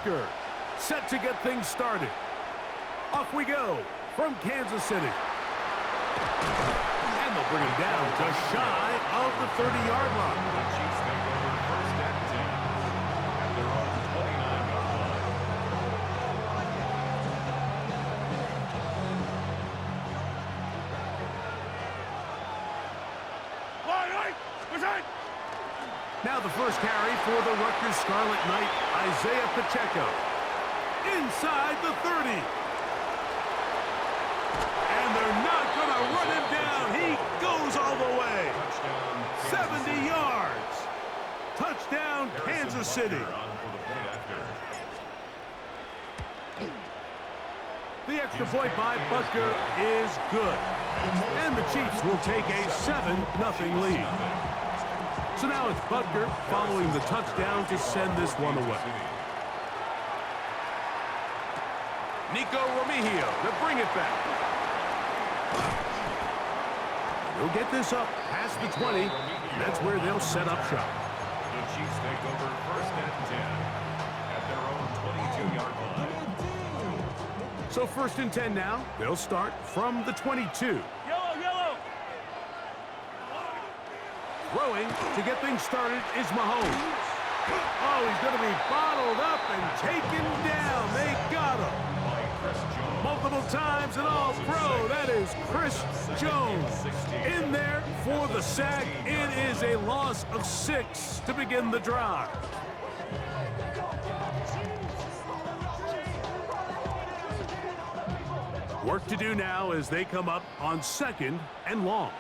Butker, set to get things started. Off we go from Kansas City. And they'll bring him down just shy of the 30-yard line. The Chiefs take over first and 10 at their own 29-yard line. Now the first carry for the Rutgers Scarlet Knight, Isaiah Pacheco. Inside the 30. And they're not going to run him down. He goes all the way. 70 yards. Touchdown, Kansas City. The extra point by Butker is good. And the Chiefs will take a 7-0 lead. So now it's Butker following the touchdown to send this one away. Nico Romeo to bring it back. He'll get this up past the 20. That's where they'll set up shop. The Chiefs take over first and 10 at their own 22-yard line. So first and 10 now. They'll start from the 22. Throwing to get things started is Mahomes. Oh, he's going to be bottled up and taken down. They got him. Multiple times and all pro. That is Chris Jones in there for the sack. It is a loss of 6 to begin the drive. Work to do now as they come up on 2nd and long.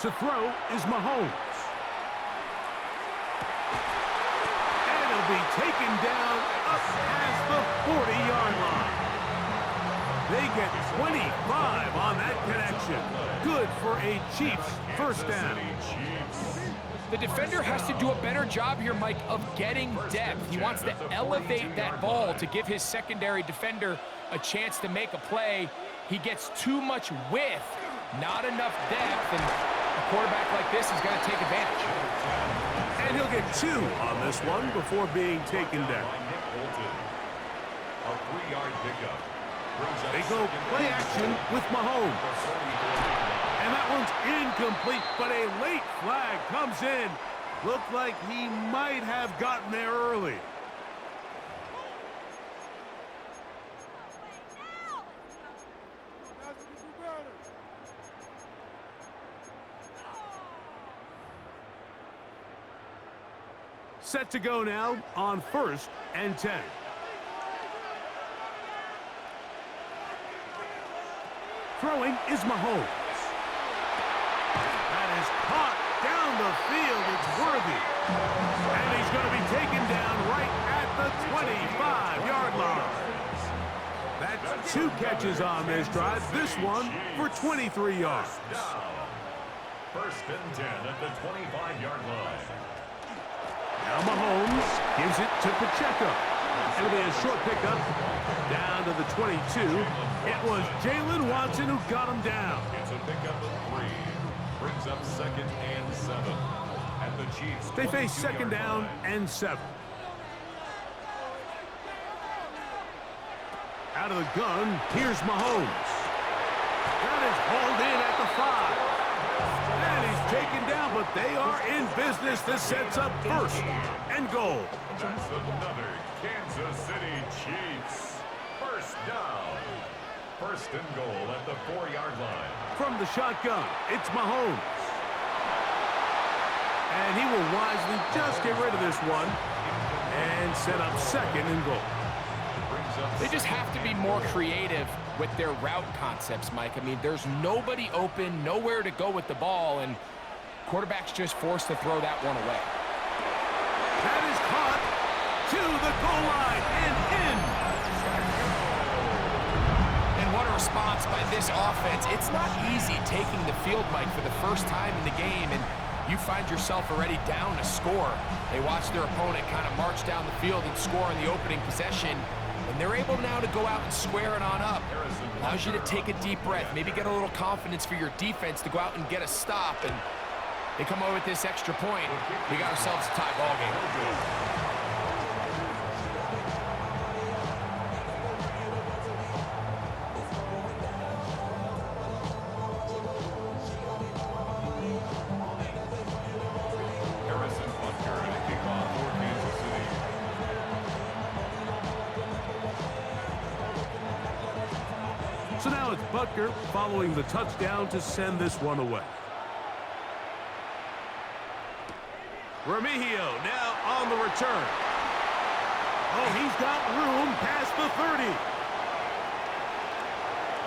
To throw is Mahomes. And he'll be taken down up past the 40-yard line. They get 25 on that connection. Good for a Chiefs first down. The defender has to do a better job here, Mike, of getting depth. He wants to elevate that ball to give his secondary defender a chance to make a play. He gets too much width, not enough depth, and a quarterback like this is going to take advantage. And he'll get 2 on this one before being taken down. A 3-yard pickup. They go play action with Mahomes. And that one's incomplete, but a late flag comes in. Looked like he might have gotten there early. Set to go now on 1st and 10. Throwing is Mahomes. That is caught down the field. It's worthy. And he's going to be taken down right at the 25-yard line. That's 2 catches on this drive. This one for 23 yards. First and 10 at the 25-yard line. Now Mahomes gives it to Pacheco. It'll be a short pickup down to the 22. It was Jalen Watson who got him down. It's a pickup of 3. Brings up 2nd and 7 at the Chiefs. They face 2nd down and 7. Out of the gun, here's Mahomes. That is hauled in at the 5. And he's taken down, but they are in business. This sets up 1st and goal. That's another Kansas City Chiefs. First down. 1st and goal at the 4-yard line. From the shotgun, it's Mahomes. And he will wisely just get rid of this one and set up 2nd and goal. They just have to be more creative with their route concepts, Mike. I mean, there's nobody open, nowhere to go with the ball, and quarterback's just forced to throw that one away. That is caught to the goal line and in. And what a response by this offense. It's not easy taking the field, Mike, for the first time in the game, and you find yourself already down a score. They watch their opponent kind of march down the field and score on the opening possession. And they're able now to go out and square it on up. Allows you to take a deep breath, maybe get a little confidence for your defense to go out and get a stop. And they come away with this extra point. We got ourselves a tie ball game. So now it's Butker following the touchdown to send this one away. Remigio now on the return. Oh, he's got room past the 30.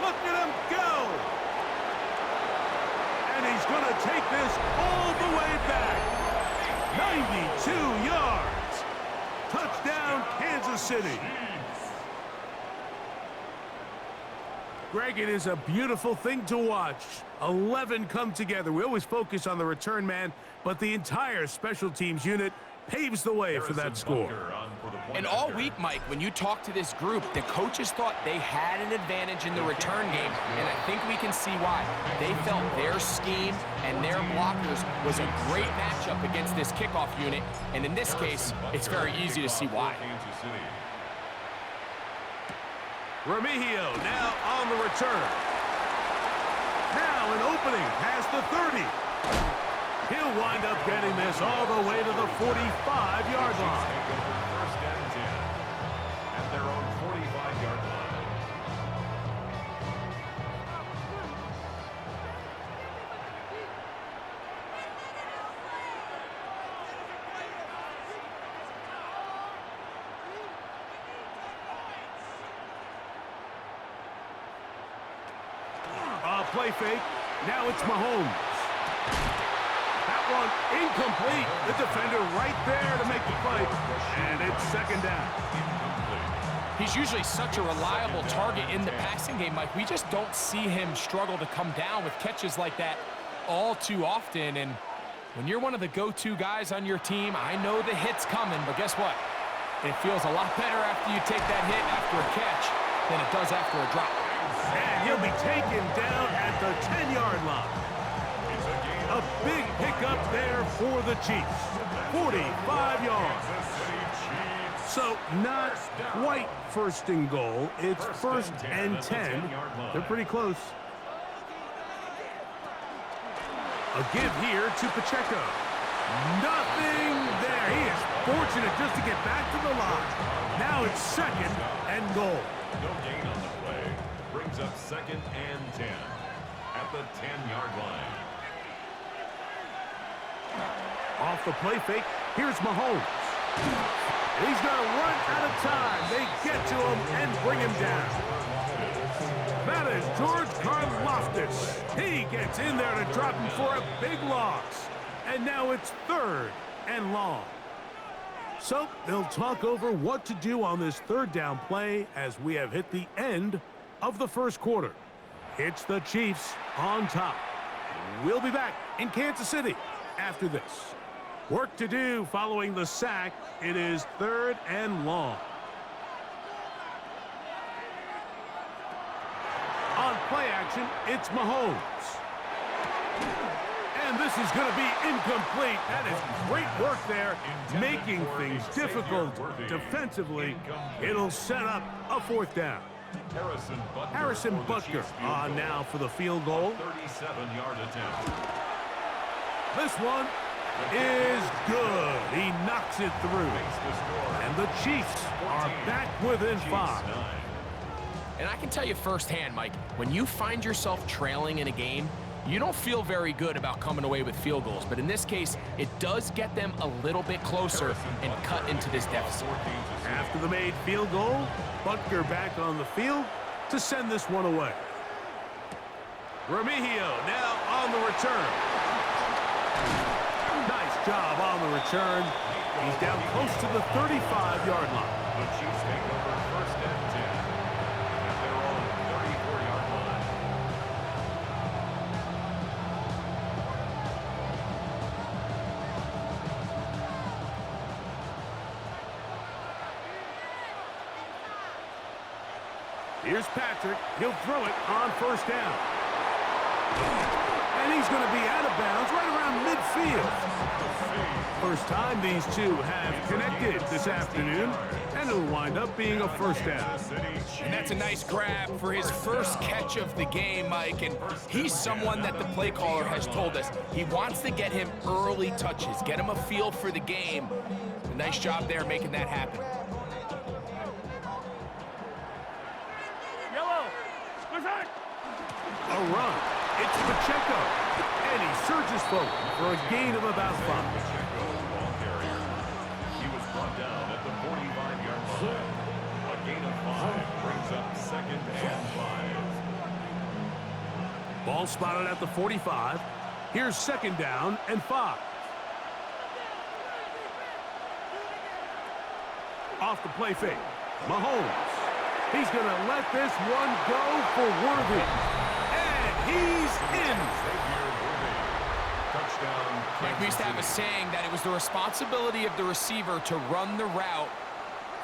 Look at him go. And he's going to take this all the way back. 92 yards. Touchdown, Kansas City. Greg, it is a beautiful thing to watch. 11 come together. We always focus on the return man, but the entire special teams unit paves the way for that score. And all week, Mike, when you talk to this group, the coaches thought they had an advantage in the return game, and I think we can see why. They felt their scheme and their blockers was a great matchup against this kickoff unit, and in this case, it's very easy to see why. Remigio now on the return. Now an opening past the 30. He'll wind up getting this all the way to the 45-yard line. First and 10 at their own 45-yard line. Play fake. Now it's Mahomes. That one incomplete. The defender right there to make the play. And it's second down. He's usually such a reliable target in the passing game, Mike. We just don't see him struggle to come down with catches like that all too often. And when you're one of the go-to guys on your team, I know the hit's coming, but guess what? It feels a lot better after you take that hit after a catch than it does after a drop. And he'll be taken down at the 10-yard line. A big pickup there for the Chiefs. 45 yards. So not quite first and goal. It's first and 10. They're pretty close. A give here to Pacheco. Nothing there. He is fortunate just to get back to the line. Now it's second and goal. No gain on the play. Brings up second and 10 at the 10-yard line. Off the play fake, here's Mahomes. He's going to run out of time. They get to him and bring him down. That is George Karlaftis. He gets in there to drop him for a big loss. And now it's third and long. So they'll talk over what to do on this third down play as we have hit the end of the first quarter. It's the Chiefs on top. We'll be back in Kansas City after this. Work to do following the sack. It is third and long. On play action, it's Mahomes. And this is going to be incomplete. That is great work there, making things difficult defensively. It'll set up a fourth down. Harrison Butker on now for the field goal. 37-yard attempt. This one is good. He knocks it through. And the Chiefs are back within 5. And I can tell you firsthand, Mike, when you find yourself trailing in a game, you don't feel very good about coming away with field goals. But in this case, it does get them a little bit closer and cut into this deficit. After the made field goal, Butker back on the field to send this one away. Remigio now on the return. Nice job on the return. He's down close to the 35-yard line. The Chiefs take over first and 10 at their own 34-yard line. Here's Patrick. He'll throw it on first down. And he's going to be out of bounds right around midfield. First time these two have connected this afternoon, and it'll wind up being a first down. And that's a nice grab for his first catch of the game, Mike. And he's someone that the play caller has told us he wants to get him early touches, get him a feel for the game. A nice job there making that happen. Yellow, A run. It's Pacheco. And he surges forward for a gain of about 5. Pacheco, ball carrier. He was brought down at the 45-yard line. A gain of 5 brings up 2nd and 5. Ball spotted at the 45. Here's 2nd down and 5. Off the play fake. Mahomes. He's going to let this one go for Worthy. And he's in. Touchdown. Like we used to have a saying that it was the responsibility of the receiver to run the route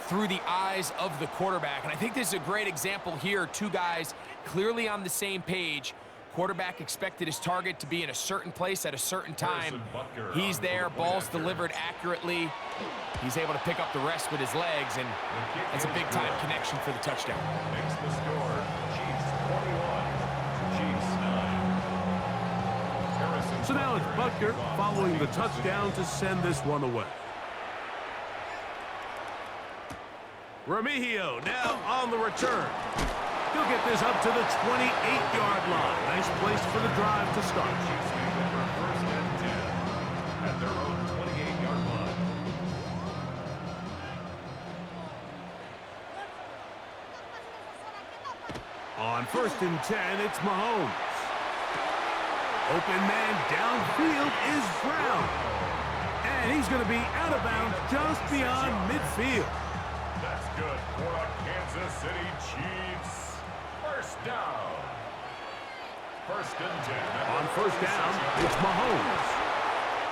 through the eyes of the quarterback. And I think this is a great example here. Two guys clearly on the same page. Quarterback expected his target to be in a certain place at a certain time. He's there, ball's delivered accurately. He's able to pick up the rest with his legs, and that's a big-time connection for the touchdown. Makes the score. Chiefs 21, Chiefs 9. So now it's Butker following the touchdown to send this one away. Remigio now on the return. He'll get this up to the 28-yard line. Nice place for the drive to start. Chiefs make it for 1st and 10 at their own 28-yard line. On 1st and 10, it's Mahomes. Open man downfield is Brown. And he's going to be out of bounds just beyond midfield. That's good for the Kansas City Chiefs. 1st down. 1st and 10. On 1st down, it's Mahomes.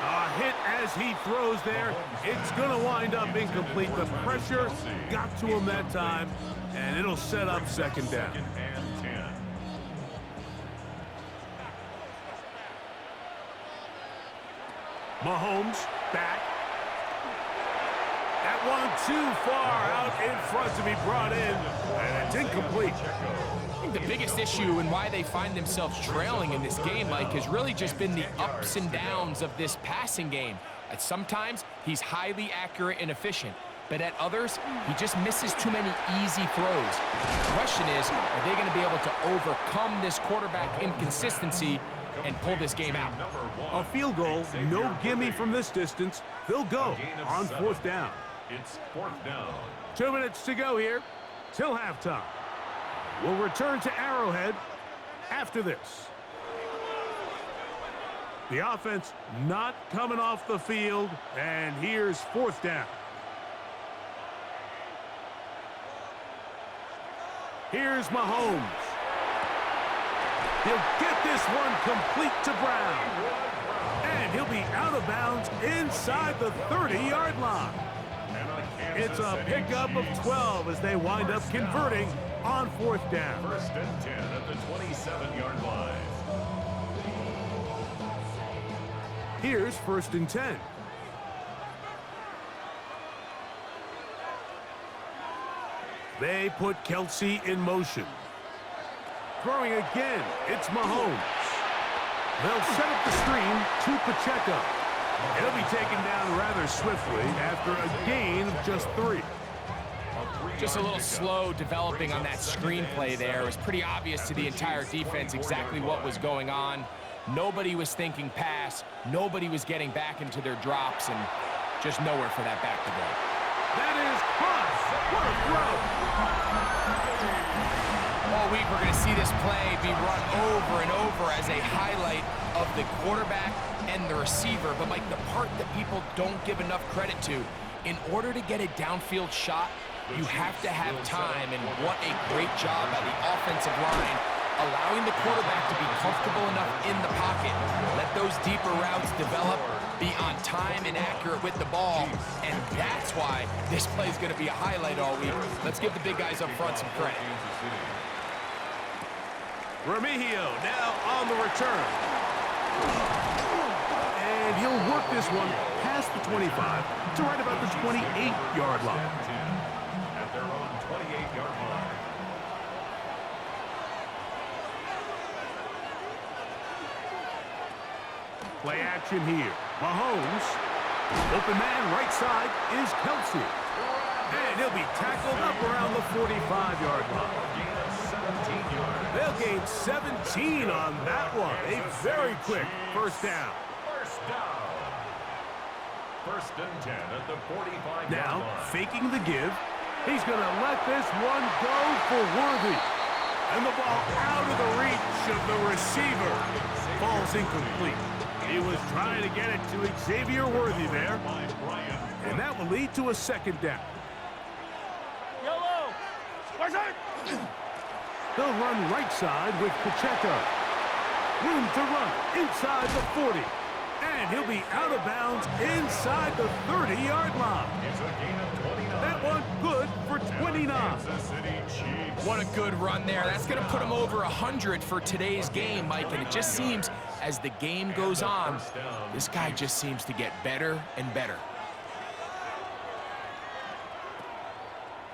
A hit as he throws there. It's going to wind up incomplete. The pressure got to him that time, and it'll set up 2nd down. 2nd and 10. Mahomes back. That one too far out in front to be brought in, and it's incomplete. I think the biggest issue and why they find themselves trailing in this game, Mike, has really just been the ups and downs of this passing game. At sometimes, he's highly accurate and efficient, but at others, he just misses too many easy throws. The question is, are they going to be able to overcome this quarterback inconsistency and pull this game out? A field goal, no gimme from this distance. They'll go on 4th down. It's 4th down. 2 minutes to go here till halftime. We'll return to Arrowhead after this. The offense not coming off the field, and here's 4th down. Here's Mahomes. He'll get this one complete to Brown. And he'll be out of bounds inside the 30-yard line. It's a pickup of 12 as they wind up converting on 4th down. 1st and 10 at the 27-yard line. Here's 1st and 10. They put Kelsey in motion. Throwing again, it's Mahomes. They'll set up the screen to Pacheco. He'll be taken down rather swiftly after a gain of just 3. Just a little slow developing on that screenplay there. It was pretty obvious to the entire defense exactly what was going on. Nobody was thinking pass. Nobody was getting back into their drops, and just nowhere for that back to go. That is Cross. What a throw. All week we're going to see this play be run over and over as a highlight of the quarterback and the receiver. But, Mike, the part that people don't give enough credit to, in order to get a downfield shot, you have to have time, and what a great job by the offensive line, allowing the quarterback to be comfortable enough in the pocket, let those deeper routes develop, be on time and accurate with the ball, and that's why this play is going to be a highlight all week. Let's give the big guys up front some credit. Remigio now on the return. And he'll work this one past the 25 to right about the 28-yard line. At their own 28-yard line. Play action here. Mahomes. Open man right side is Kelsey. And he'll be tackled up around the 45-yard line. Gain of 7 17 yards. They'll gain 17 on that one. A very quick first down. First down. First and 10 at the 45-yard Now, line. faking the give. He's going to let this one go for Worthy. And the ball out of the reach of the receiver. Falls incomplete. He was trying to get it to Xavier Worthy there. And that will lead to a second down. Yellow! Where's it? They'll run right side with Pacheco. Room to run inside the 40. And he'll be out of bounds inside the 30-yard line. It's a gain of 29. That one good for 29. Kansas City Chiefs. What a good run there. That's going to put him over 100 for today's game, Mike. And it just seems as the game goes on, this guy just seems to get better and better.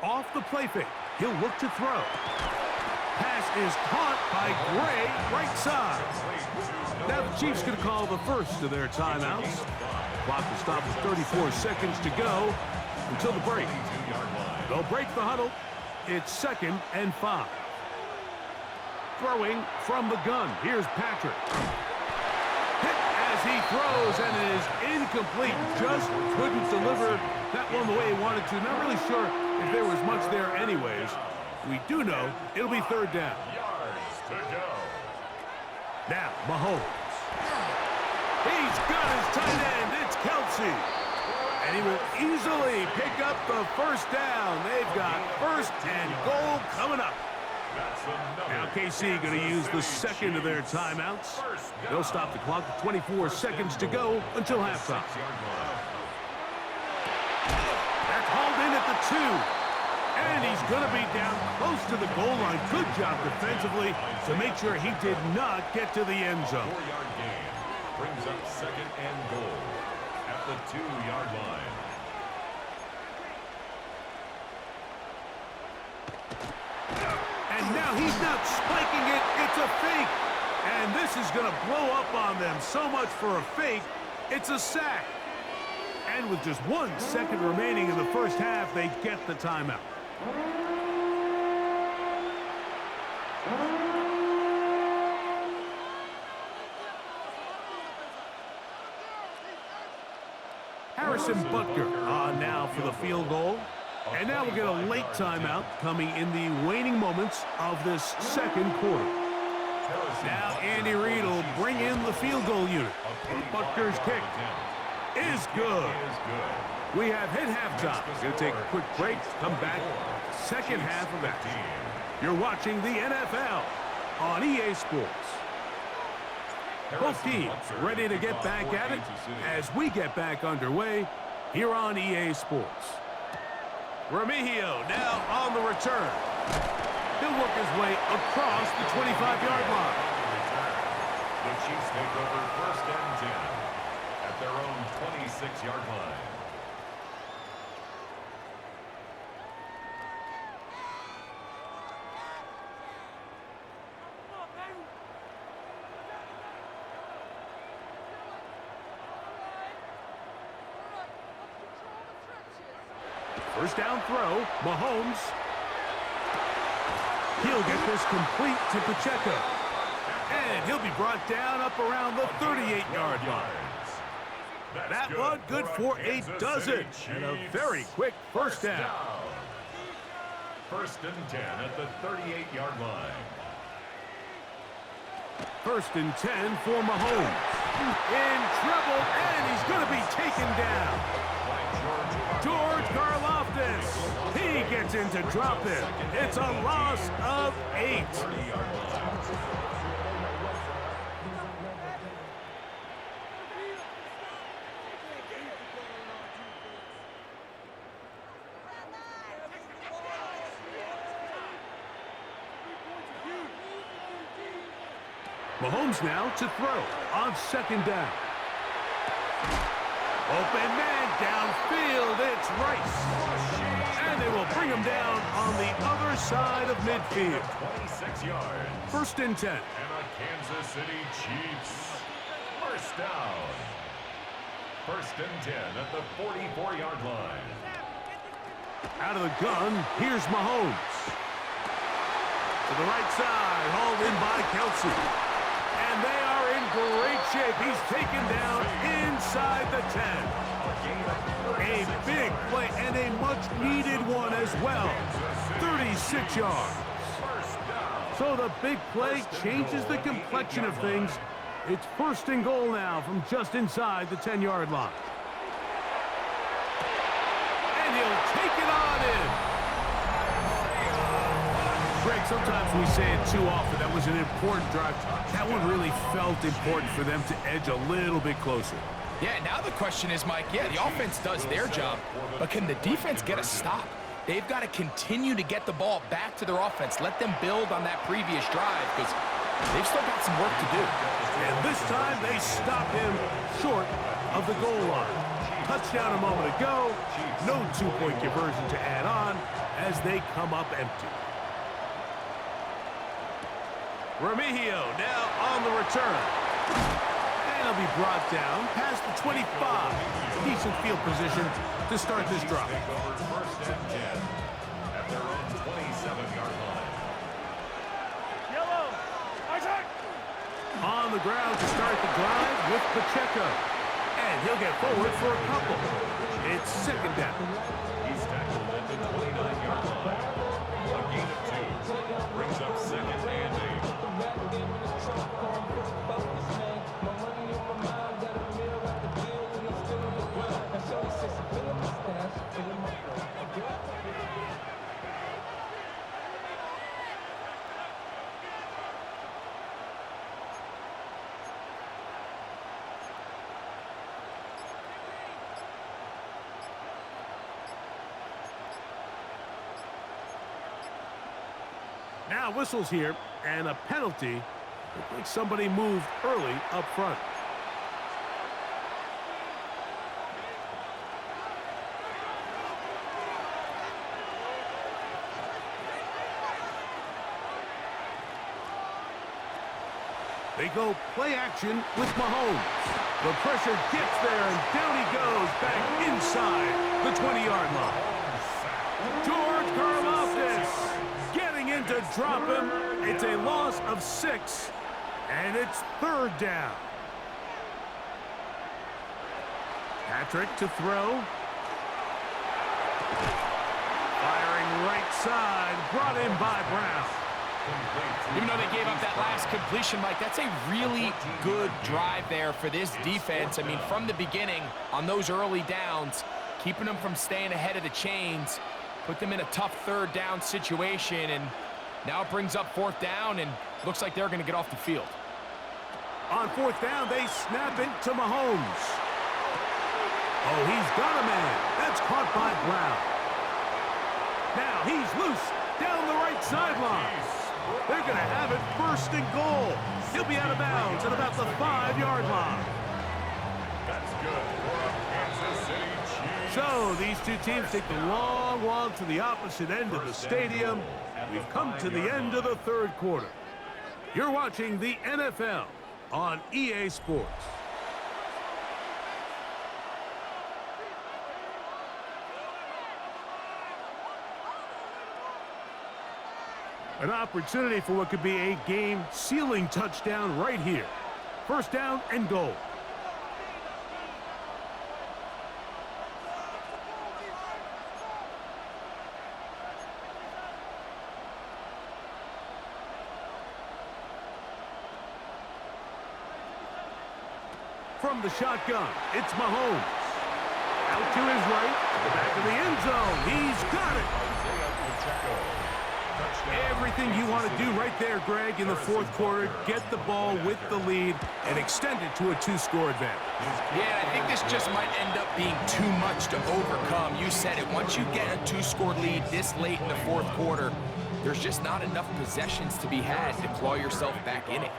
Off the play fake. He'll look to throw. Pass is caught by Gray, right side. Now the Chiefs going to call the first of their timeouts. Clock will stop with 34 seconds to go until the break. They'll break the huddle. It's 2nd and 5. Throwing from the gun. Here's Patrick. Hit as he throws, and it is incomplete. Just couldn't deliver that one the way he wanted to. Not really sure if there was much there anyways. We do know it'll be 3rd down. Yards to go. Now, Mahomes. He's got his tight end. It's Kelsey. And he will easily pick up the first down. They've got 1st and goal coming up. Now KC going to use the second of their timeouts. They'll stop the clock with 24 seconds to go until halftime. They're called in at the 2. And he's going to be down close to the goal line. Good job defensively to make sure he did not get to the end zone. 4-yard gain brings up 2nd and goal at the 2-yard line. And now he's not spiking it. It's a fake. And this is going to blow up on them. So much for a fake. It's a sack. And with just 1 second remaining in the first half, they get the timeout. Harrison Butker on now for the field goal. And now we'll get a late timeout coming in the waning moments of this second quarter. Now Andy Reid will bring in the field goal unit. Butker's kick is good. We have hit halftime. Going to take a quick break. Come back. Second half of action. You're watching the NFL on EA Sports. Both teams ready to get back at it as we get back underway here on EA Sports. Remigio now on the return. He'll work his way across the 25-yard line. The Chiefs take over 1st and 10 at their own 26-yard line. First down throw, Mahomes. He'll get this complete to Pacheco. And he'll be brought down up around the 38-yard line. That one good for a dozen. And a very quick first down. 1st and 10 at the 38-yard line. 1st and 10 for Mahomes. In trouble, and he's going to be taken down. George Karlaftis. He gets in to drop it. It's a loss of 8. Mahomes now to throw on 2nd down. Open man downfield, it's Rice. And they will bring him down on the other side of midfield. 26 yards. 1st and 10. And a Kansas City Chiefs 1st down. 1st and 10 at the 44-yard line. Out of the gun, here's Mahomes. To the right side, hauled in by Kelsey. And they are in great shape. He's taken down inside the 10. A big play and a much-needed one as well. 36 yards. So the big play changes the complexion of things. It's 1st and goal now from just inside the 10-yard line. And he'll take it on in. Greg, sometimes we say it too often. That was an important drive. That one really felt important for them to edge a little bit closer. Yeah, now the question is, Mike, yeah, the offense does their job, but can the defense get a stop? They've got to continue to get the ball back to their offense. Let them build on that previous drive because they've still got some work to do. And this time they stop him short of the goal line. Touchdown a moment ago. No two-point conversion to add on as they come up empty. Remigio now on the return. And he'll be brought down past the 25. Decent field position to start this drive. First and 10 at their own 27-yard line. Yellow, Isaac! On the ground to start the drive with Pacheco. And he'll get forward for a couple. It's 2nd down. He's tackled at the 29-yard line. A gain of 2. Brings up 2nd and 8. Now whistles here, and a penalty. Looks like somebody moved early up front. They go play action with Mahomes. The pressure gets there, and down he goes back inside the 20-yard line. George Karlaftis getting in to drop him. It's a loss of 6, and it's 3rd down. Patrick to throw. Firing right side, brought in by Brown. Even though they gave up that last completion, Mike, that's a really good drive there for this defense. I mean, from the beginning, on those early downs, keeping them from staying ahead of the chains, put them in a tough 3rd down situation, and now it brings up 4th down, and looks like they're going to get off the field. On 4th down, they snap it to Mahomes. Oh, he's got a man. That's caught by Brown. Now he's loose down the right sideline. They're going to have it 1st and goal. He'll be out of bounds at about the 5-yard line. That's good for a Kansas City Chiefs. So these two teams take the long walk to the opposite end of the stadium. We've come to the end of the 3rd quarter. You're watching the NFL on EA Sports. An opportunity for what could be a game-sealing touchdown right here. 1st down and goal. From the shotgun, it's Mahomes. Out to his right, to the back of the end zone. He's got it. Everything you want to do right there, Greg, in the 4th quarter. Get the ball with the lead and extend it to a 2-score advantage. Yeah, I think this just might end up being too much to overcome. You said it. Once you get a 2-score lead this late in the 4th quarter, there's just not enough possessions to be had to claw yourself back in it.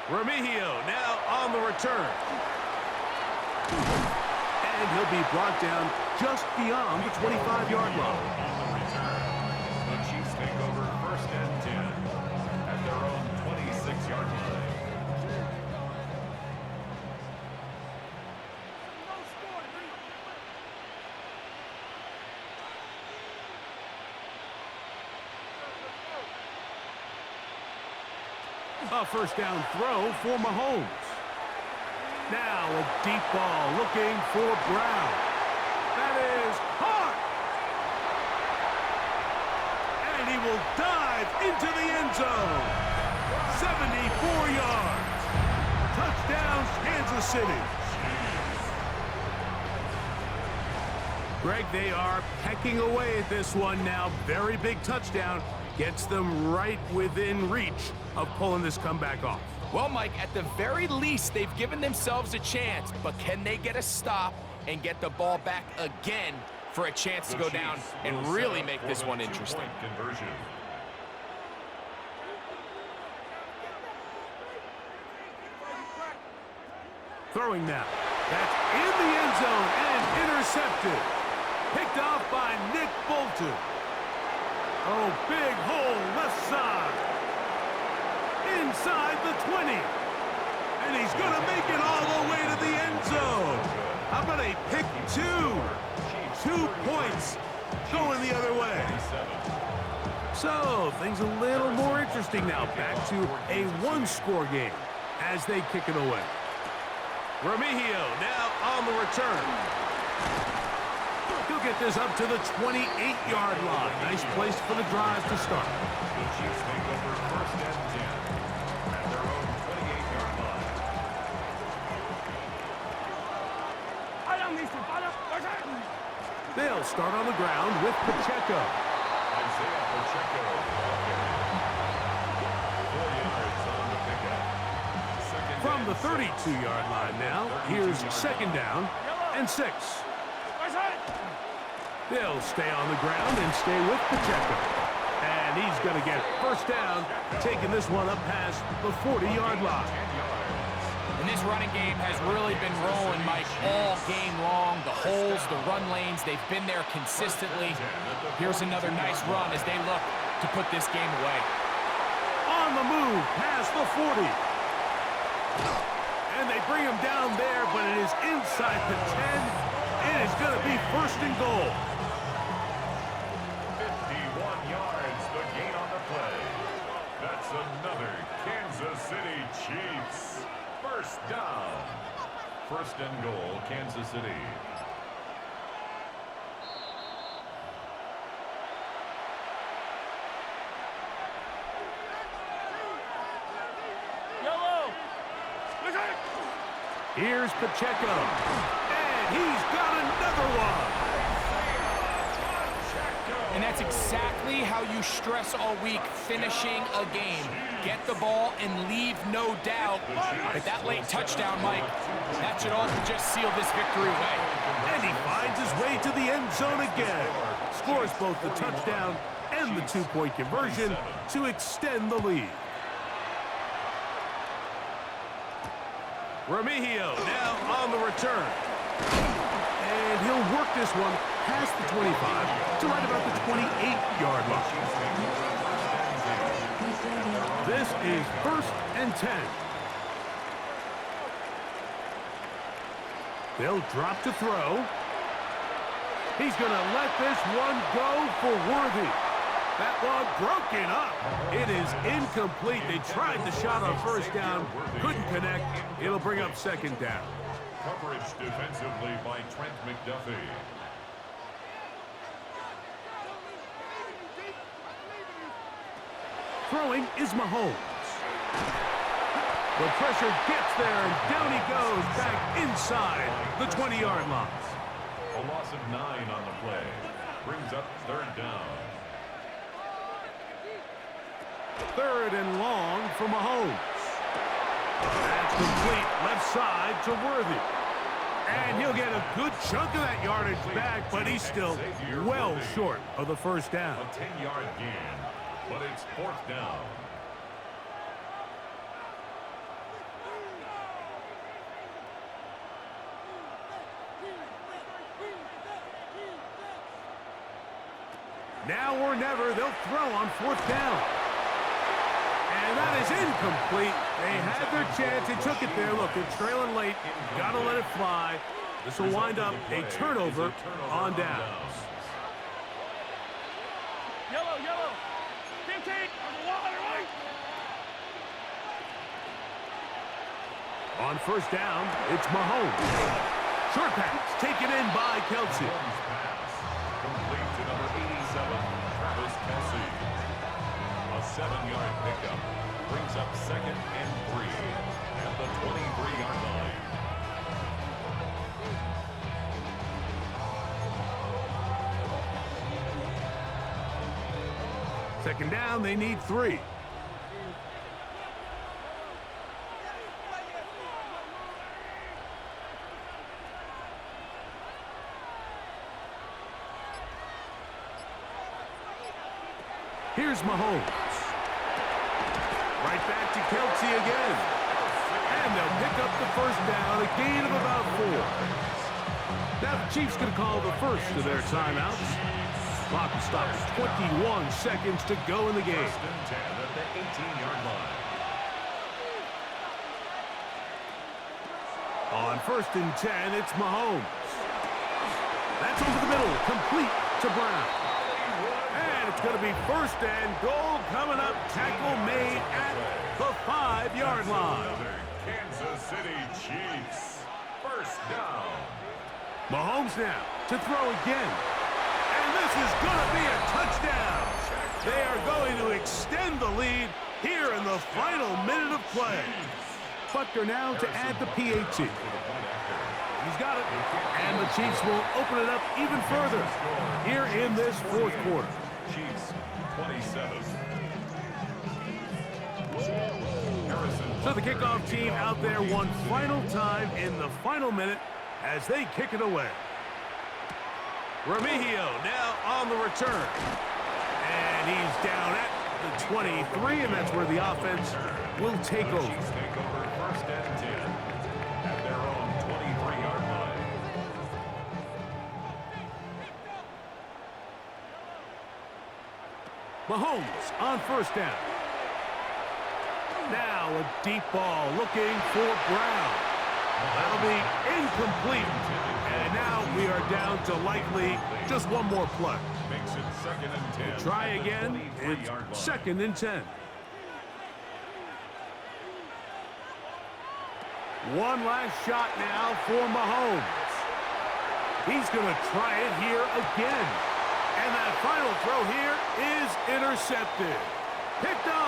Remigio now on the return. And he'll be brought down just beyond the 25-yard line. On the return, the Chiefs take over 1st and 10 at their own 26-yard line. A first down throw for Mahomes. Now a deep ball looking for Brown. That is caught. And he will dive into the end zone. 74 yards. Touchdown, Kansas City. Greg, they are pecking away at this one now. Very big touchdown. Gets them right within reach of pulling this comeback off. Well, Mike, at the very least, they've given themselves a chance, but can they get a stop and get the ball back again for a chance to go down and really make this one interesting? Throwing now. That's in the end zone and intercepted. Picked off by Nick Bolton. Oh, big hole left side. Inside the 20. And he's going to make it all the way to the end zone. How about a pick two? 2 points going the other way. So, things a little more interesting now. Back to a one-score game as they kick it away. Remigio now on the return. He'll get this up to the 28-yard line. Nice place for the drive to start. The Chiefs take over first and 10 at their own 28-yard line. They'll start on the ground with Pacheco. Isaiah Pacheco. 4 yards on the pickup. From the 32-yard line now, here's second down and 6. They'll stay on the ground and stay with Pacheco. And he's going to get first down, taking this one up past the 40-yard line. And this running game has really been rolling, Mike, all game long. The holes, the run lanes, they've been there consistently. Here's another nice run as they look to put this game away. On the move past the 40. And they bring him down there, but it is inside the 10. It is going to be first and goal. 51 yards, the gain on the play. That's another Kansas City Chiefs. First down. First and goal, Kansas City. Here's Pacheco. And he's got another one. And that's exactly how you stress all week, finishing a game. Get the ball and leave no doubt. But that late touchdown, Mike, that should all just seal this victory away. And he finds his way to the end zone again. Scores both the touchdown and the 2-point conversion to extend the lead. Remigio now on the return. And he'll work this one past the 25 to right about the 28-yard line. This is first and 10. They'll drop to throw. He's going to let this one go for Worthy. That one broken up. It is incomplete. They tried the shot on first down. Couldn't connect. It'll bring up second down. Coverage defensively by Trent McDuffie. Throwing is Mahomes. The pressure gets there, and down he goes back inside the 20-yard line. A loss of 9 on the play. Brings up third down. Third and long for Mahomes. That's complete left side to Worthy. And he'll get a good chunk of that yardage back, but he's still well short of the first down. A 10-yard gain, but it's fourth down. Now or never, they'll throw on fourth down. And that is incomplete. They had their chance. They took it there. Look, they're trailing late. Got to let it fly. This will wind up a turnover on downs. Yellow. 15 on the water, right? On first down, it's Mahomes. Short pass taken in by Kelsey. Mahomes pass complete to number 87, Travis Kelsey. A 7-yard pickup brings up 2nd and 3 at the 23-yard line. Second down, they need 3. Here's Mahomes. Right back to Kelsey again. And they'll pick up the first down, a gain of about 4. Now the Chiefs going to call the first of their timeouts. Clock will stop at 21 seconds to go in the game. 1st and 10 at the 18-yard line. On 1st and 10, it's Mahomes. That's over the middle, complete to Brown. And it's going to be 1st and goal coming up. Tackle made at the 5-yard line. Another Kansas City Chiefs. 1st down. Mahomes now to throw again. And this is going to be a touchdown. They are going to extend the lead here in the final minute of play. Butker now to add the PAT. He's got it. And the Chiefs will open it up even further here in this 4th quarter. Chiefs 27. So the kickoff team out there one final time in the final minute as they kick it away. Remigio now on the return. And he's down at the 23, and that's where the offense will take over. Chiefs take over 1st and 10 at their own 23-yard line. Mahomes on 1st down. Now a deep ball looking for Brown. That'll be incomplete. And now we are down to likely just one more play. Makes it 2nd and 10. We'll try again. It's 2nd and 10. One last shot now for Mahomes. He's going to try it here again. And that final throw here is intercepted. Picked off.